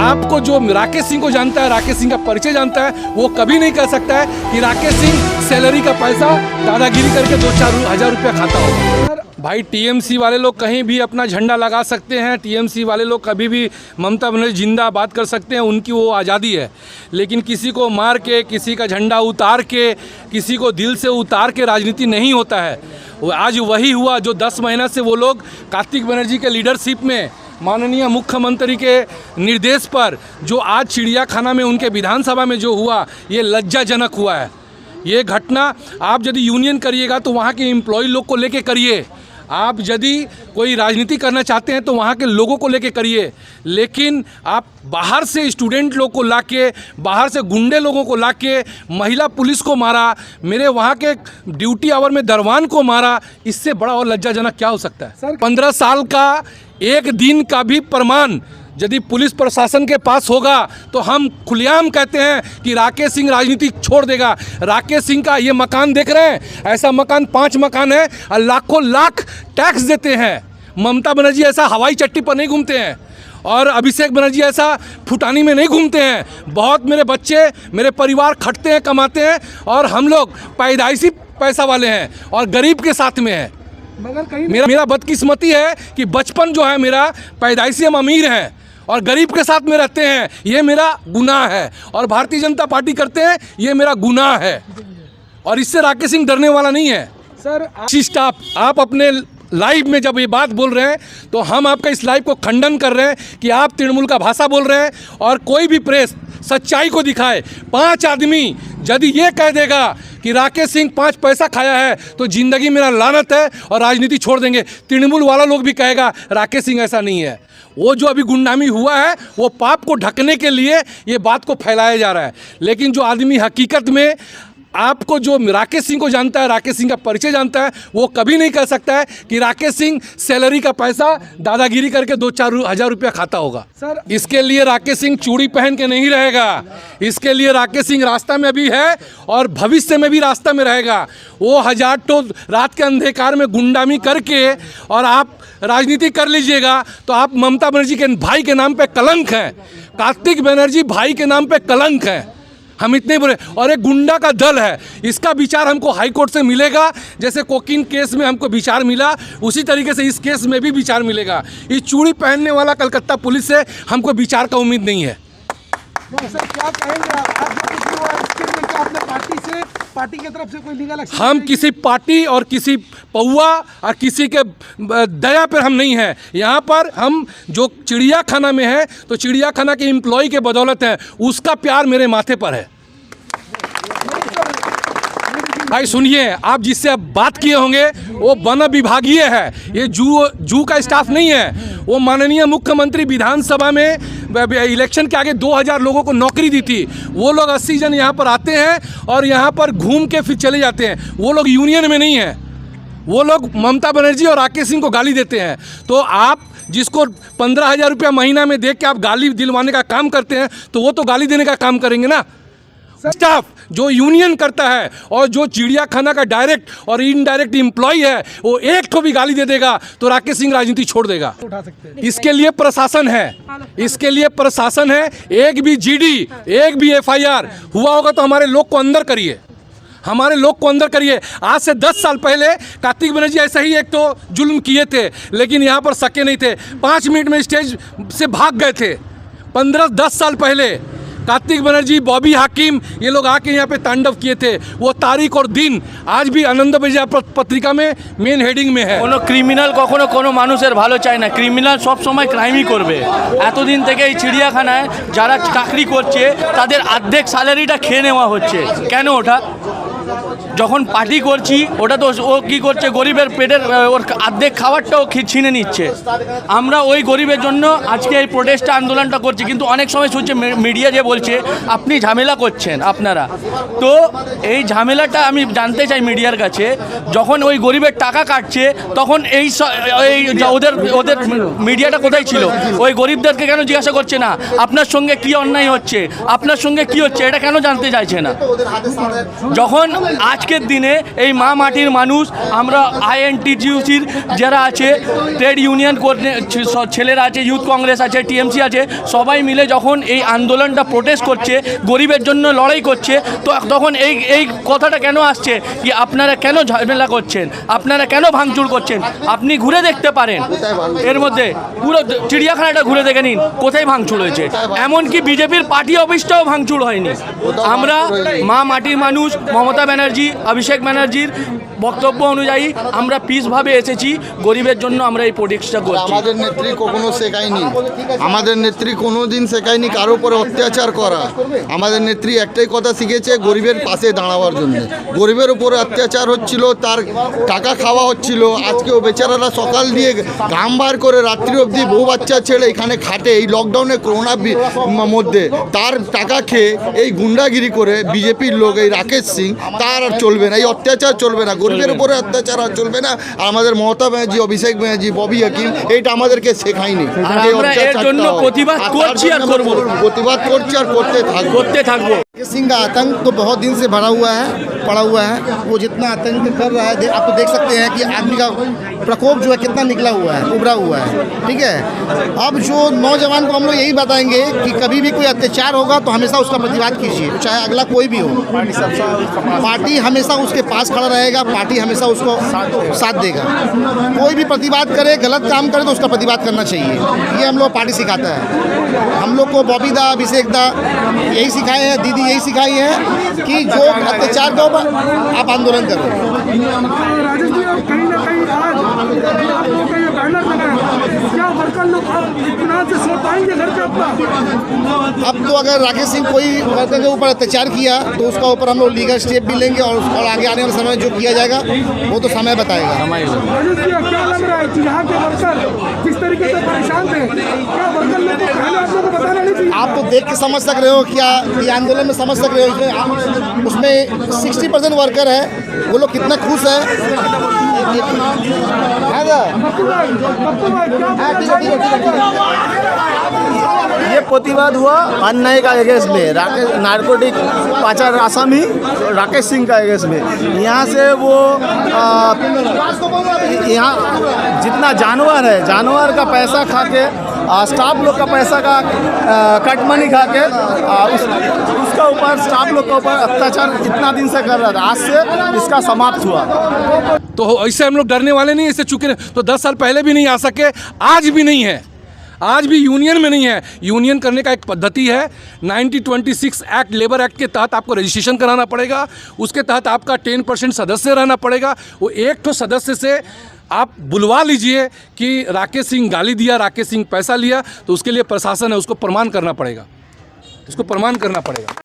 आपको जो राकेश सिंह को जानता है, राकेश सिंह का परिचय जानता है, वो कभी नहीं कह सकता है कि राकेश सिंह सैलरी का पैसा दादागिरी करके 2-4 हज़ार रुपया खाता होगा। भाई टीएमसी वाले लोग कहीं भी अपना झंडा लगा सकते हैं, टीएमसी वाले लोग कभी भी ममता बनर्जी जिंदाबाद कर सकते हैं, उनकी वो आज़ादी है। लेकिन किसी को मार के, किसी का झंडा उतार के, किसी को दिल से उतार के राजनीति नहीं होता है। आज वही हुआ जो 10 महीना से वो लोग कार्तिक बनर्जी के लीडरशिप में, माननीय मुख्यमंत्री के निर्देश पर जो आज चिड़ियाखाना में उनके विधानसभा में जो हुआ, ये लज्जाजनक हुआ है। ये घटना आप यदि यूनियन करिएगा तो वहाँ के एम्प्लॉय लोग को लेके करिए, आप यदि कोई राजनीति करना चाहते हैं तो वहाँ के लोगों को लेके करिए। लेकिन आप बाहर से स्टूडेंट लोग को लाके, बाहर से गुंडे लोगों को लाके, महिला पुलिस को मारा, मेरे वहाँ के ड्यूटी आवर में दरवान को मारा, इससे बड़ा और लज्जाजनक क्या हो सकता है सर? 15 साल का एक दिन का भी प्रमाण यदि पुलिस प्रशासन के पास होगा तो हम खुलेआम कहते हैं कि राकेश सिंह राजनीति छोड़ देगा। राकेश सिंह का ये मकान देख रहे हैं, ऐसा मकान 5 मकान है और लाखों लाख टैक्स देते हैं। ममता बनर्जी ऐसा हवाई चट्टी पर नहीं घूमते हैं और अभिषेक बनर्जी ऐसा फुटानी में नहीं घूमते हैं। बहुत मेरे बच्चे, मेरे परिवार खटते हैं, कमाते हैं और हम लोग पैदाइशी पैसा वाले हैं और गरीब के साथ में हैं। मगर कहीं मेरा बदकिस्मती है कि बचपन जो है मेरा, पैदाइशी हम अमीर हैं और गरीब के साथ में रहते हैं, ये मेरा गुनाह है। और भारतीय जनता पार्टी करते हैं, ये मेरा गुनाह है और इससे राकेश सिंह डरने वाला नहीं है। सर स्टाफ, आप अपने लाइव में जब ये बात बोल रहे हैं तो हम आपका इस लाइव को खंडन कर रहे हैं कि आप तृणमूल का भाषा बोल रहे हैं। और कोई भी प्रेस सच्चाई को दिखाए। 5 आदमी यदि ये कह देगा कि राकेश सिंह 5 पैसा खाया है तो जिंदगी मेरा लानत है और राजनीति छोड़ देंगे। तृणमूल वाला लोग भी कहेगा राकेश सिंह ऐसा नहीं है। वो जो अभी गुंडामी हुआ है वो पाप को ढकने के लिए ये बात को फैलाया जा रहा है। लेकिन जो आदमी हकीकत में आपको जो राकेश सिंह को जानता है, राकेश सिंह का परिचय जानता है, वो कभी नहीं कह सकता है कि राकेश सिंह सैलरी का पैसा दादागिरी करके 2-4 हज़ार रुपया खाता होगा। सर इसके लिए राकेश सिंह चूड़ी पहन के नहीं रहेगा। इसके लिए राकेश सिंह रास्ता में भी है और भविष्य में भी रास्ता में रहेगा। वो 1000 टो रात के अंधकार में गुंडामी करके और आप राजनीति कर लीजिएगा तो आप ममता बनर्जी के भाई के नाम पे कलंक हैं। कार्तिक बनर्जी भाई के नाम पे कलंक हैं। हम इतने बुरे, और एक गुंडा का दल है, इसका विचार हमको हाई कोर्ट से मिलेगा। जैसे कोकीन केस में हमको विचार मिला, उसी तरीके से इस केस में भी विचार मिलेगा। इस चूड़ी पहनने वाला कलकत्ता पुलिस से हमको विचार का उम्मीद नहीं है। सर क्या कहेंगे आपने पार्टी की तरफ से कोई लीगल एक्शन? हम किसी पार्टी और किसी पौआ और किसी के दया पर हम नहीं हैं। यहाँ पर हम जो चिड़ियाखाना में है तो चिड़ियाखाना के एम्प्लॉय के बदौलत है, उसका प्यार मेरे माथे पर है। भाई सुनिए, आप जिससे अब बात किए होंगे वो वन विभागीय है, ये जू का स्टाफ नहीं है। वो माननीय मुख्यमंत्री विधानसभा में इलेक्शन के आगे 2000 लोगों को नौकरी दी थी। वो लोग 80 जन यहाँ पर आते हैं और यहाँ पर घूम के फिर चले जाते हैं। वो लोग यूनियन में नहीं हैं, वो लोग ममता बनर्जी और राकेश सिंह को गाली देते हैं। तो आप जिसको 15,000 रुपया महीना में देख के आप गाली दिलवाने का काम करते हैं तो वो तो गाली देने का काम करेंगे ना। स्टाफ जो यूनियन करता है और जो चिड़ियाखाना का डायरेक्ट और इनडायरेक्ट एम्प्लॉय है, वो एक को भी गाली दे देगा तो राकेश सिंह राजनीति छोड़ देगा। इसके लिए प्रशासन है, इसके लिए प्रशासन है। एक भी जीडी, एक भी एफआईआर हुआ होगा तो हमारे लोग को अंदर करिए, हमारे लोग को अंदर करिए। आज से 10 साल पहले कार्तिक बनर्जी ऐसे ही एक तो जुल्म किए थे, लेकिन यहाँ पर सके नहीं थे, 5 मिनट में स्टेज से भाग गए थे। 15-10 साल पहले कार्तिक बनर्जी, बॉबी हाकिम, ये लोग आके यहाँ पे तांडव किए थे। वो तारीख और दिन आज भी आनंद बाजार पत्रिका में मेन हेडिंग में है। কোনো ক্রিমিনাল কখনো কোনো মানুষের ভালো চায় না, ক্রিমিনাল সব সময় ক্রাইমই করবে। এতদিন থেকে এই চিড়িয়াখানায় যারা চাকরি করছে তাদের অর্ধেক স্যালারিটা খেয়ে নেওয়া হচ্ছে। কেন ওটা? যখন পার্টি করছি ওটা তো ও কী করছে, গরিবের পেটের ওর অর্ধেক খাবারটাও ছিনে নিচ্ছে। আমরা ওই গরিবের জন্য আজকে এই প্রোটেস্ট আন্দোলনটা করছি। কিন্তু অনেক সময় শুনছে মিডিয়া যে বলছে আপনি ঝামেলা করছেন আপনারা। তো এই ঝামেলাটা আমি জানতে চাই মিডিয়ার কাছে, যখন ওই গরিবের টাকা কাটছে তখন এই ওদের মিডিয়াটা কোথায় ছিল? ওই গরিবদেরকে কেন জিজ্ঞাসা করছে না আপনার সঙ্গে কী অন্যায় হচ্ছে, আপনার সঙ্গে কী হচ্ছে, এটা কেন জানতে চাইছে না? যখন আজ আজকের দিনে এই মা মাটির মানুষ আমরা আইএনটিটিউসির যারা আছে ট্রেড ইউনিয়ন ছেলেরা আছে, ইউথ কংগ্রেস আছে, টিএমসি আছে, সবাই মিলে যখন এই আন্দোলনটা প্রোটেস্ট করছে, গরিবের জন্য লড়াই করছে, তো তখন এই কথাটা কেন আসছে কি আপনারা কেন ঝামেলা করছেন, আপনারা কেন ভাঙচুর করছেন? আপনি ঘুরে দেখতে পারেন, এর মধ্যে পুরো চিড়িয়াখানাটা ঘুরে দেখে নিন কোথায় ভাঙচুর হয়েছে। এমনকি বিজেপির পার্টি অফিসটাও ভাঙচুর হয়নি। আমরা মা মাটির মানুষ, মমতা ব্যানার্জি, অভিষেক ব্যানার্জির বক্তব্য অনুযায়ী আমরা পিসভাবে এসেছি, গরিবের জন্য আমরা এই প্রোটেক্টটা করছি। আমাদের নেত্রী কখনো শেখায়নি, আমাদের নেত্রী কোনো দিন শেখায়নি কারো উপরে অত্যাচার করা। আমাদের নেত্রী একটাই কথা শিখেছে, গরিবের পাশে দাঁড়াবার জন্য। গরিবের উপরে অত্যাচার হচ্ছিল, তার টাকা খাওয়া হচ্ছিল, আজকেও বেচারারা সকাল দিয়ে ঘাম বার করে রাত্রি অবধি বউ বাচ্চা ছেড়ে এখানে খাটে, এই লকডাউনে করোনার মধ্যে তার টাকা খেয়ে এই গুন্ডাগিরি করে বিজেপির লোক, এই রাকেশ সিং, তার আর চলবে না, এই অত্যাচার চলবে না, গরিবের উপরে অত্যাচার আর চলবে না। আর আমাদের মমতা ব্যানার্জি, অভিষেক ব্যানার্জি, ববি হাকিম এইটা আমাদেরকে শেখায়নি। আমরা এর জন্য প্রতিবাদ করছি আর করব, প্রতিবাদ করছি আর করতে থাকবো। सिंह का आतंक तो बहुत दिन से पड़ा हुआ है। वो जितना आतंक कर रहा है आप तो देख सकते हैं कि आदमी का प्रकोप जो है कितना निकला हुआ है, उभरा हुआ है। ठीक है, अब जो नौजवान को हम लोग यही बताएंगे कि कभी भी कोई अत्याचार होगा तो हमेशा उसका प्रतिवाद कीजिए, चाहे अगला कोई भी हो। पार्टी हमेशा उसके पास खड़ा रहेगा, पार्टी हमेशा उसको साथ देगा। कोई भी प्रतिवाद करे, गलत काम करे तो उसका प्रतिवाद करना चाहिए, ये हम लोग पार्टी सिखाता है। हम लोग को बॉबी दा, अभिषेक दा यही सिखाए हैं, दीदी यही सिखाई है कि जो अत्याचार के ऊपर आप आंदोलन करो। राजेश जी, कहीं ना कहीं आज आप लोगों का ये बैनर लगा है, क्या वर्कर लोग आप इत्मीनान से सो पाएंगे घर पे अपना? अब तो अगर राकेश सिंह कोई वर्कर के ऊपर अत्याचार किया तो उसका ऊपर हम लोग लीगल स्टेप भी लेंगे, और आगे आने वाले समय में जो किया जाएगा वो तो समय बताएगा। राजेश जी, क्या लग रहा है कि यहाँ के वर्कर किस तरीके से परेशान थे? क्या वर्कर लोग को पहले आप लोगों को बताना नहीं चाहिए? आप तो देख के समझ सक रहे हो, क्या ये आंदोलन में समझ सक रहे हो, उसमें 60% वर्कर है, वो लोग कितना खुश है। ये प्रतिवाद हुआ अन्याय का अगेंस्ट में, नारकोटिक पाचार आसामी राकेश सिंह का अगेंस्ट में। यहाँ से वो यहाँ जितना जानवर है, जानवर का पैसा खा के, स्टाफ लोग का पैसा का कट मनी खा के उसका ऊपर स्टाफ लोग का ऊपर अत्याचार इतना दिन से कर रहा था, आज से इसका समाप्त हुआ। तो ऐसे हम लोग डरने वाले नहीं, ऐसे चुके नहीं। तो 10 साल पहले भी नहीं आ सके, आज भी नहीं है, आज भी यूनियन में नहीं है। यूनियन करने का एक पद्धति है, 1926 एक्ट, लेबर एक्ट के तहत आपको रजिस्ट्रेशन कराना पड़ेगा, उसके तहत आपका 10% सदस्य रहना पड़ेगा। वो एक तो सदस्य से आप बुलवा लीजिए कि राकेश सिंह गाली दिया, राकेश सिंह पैसा लिया, तो उसके लिए प्रशासन है, उसको प्रमाण करना पड़ेगा, उसको प्रमाण करना पड़ेगा।